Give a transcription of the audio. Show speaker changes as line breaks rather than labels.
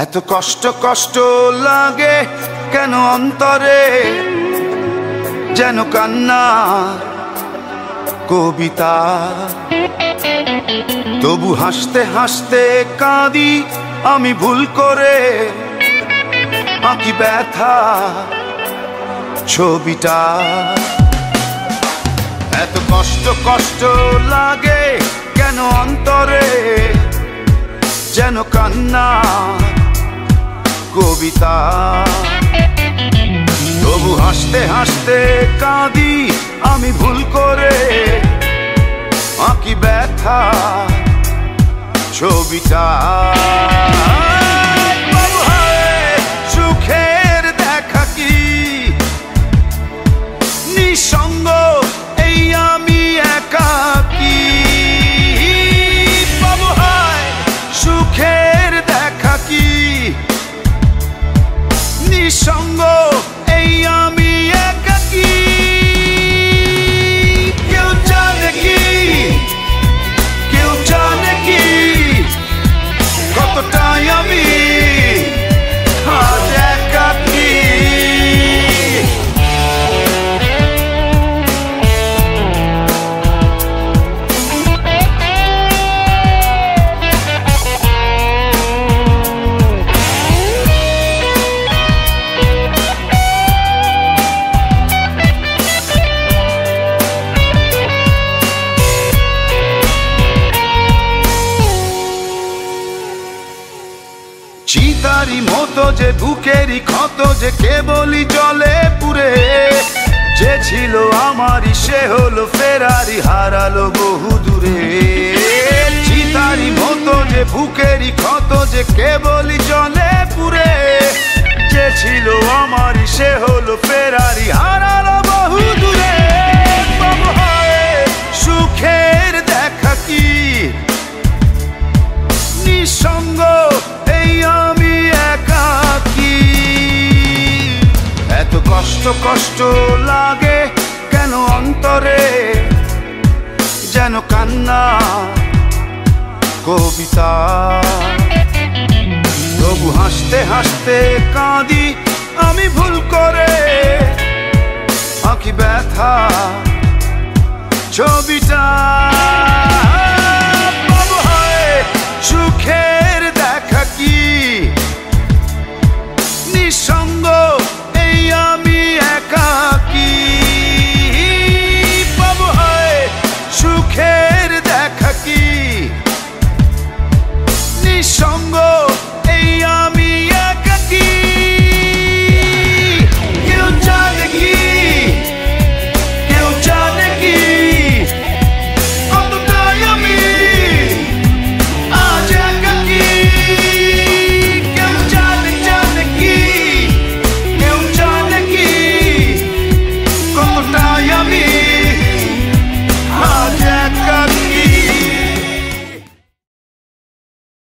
এত কষ্ট কষ্ট লাগে কেন অন্তরে, যেন কান্না কবিতা। তবু হাসতে হাসতে কাঁদি আমি ভুল করে, আঁকি ব্যথা ছবিটা। এত কষ্ট কষ্ট লাগে কেন অন্তরে, যেন কান্না কবিতা। তবু হাসতে হাসতে কাঁদি আমি ভুল করে, আঁকি ব্যথা ছবিটা। সুখের দেখা কি নিঃসঙ্গ, এই আমি একাকী। বাবু হায় সুখের দেখা কি নিঃসঙ্গ, এই আমি একাকী। কেউ জানে কি, কেউ জানে কি কতটাই আমি আজ একাকী। চিতারি মতো যে বুকেরই ক্ষত, যে কেবলই জলে পুরে। যে ছিল আমারই সে হলো ফেরারি, হারালো বহু দূরে। চিতারি মতো যে বুকেরই ক্ষত, যে কেবলই জলে পুরে। যে ছিল আমারই সে হলো ফেরারি, হারালো বহু দূরে। বাবু হায় সুখের দেখা কি নিঃসঙ্গ, এই আমি একাকী। এত কষ্ট কষ্ট লাগে কেন অন্তরে, যেন কান্না কবিতা। তবু হাসতে হাসতে কাঁদি আমি ভুল করে, আঁকি ব্যথা ছবিটা। বাবু হায় সুখের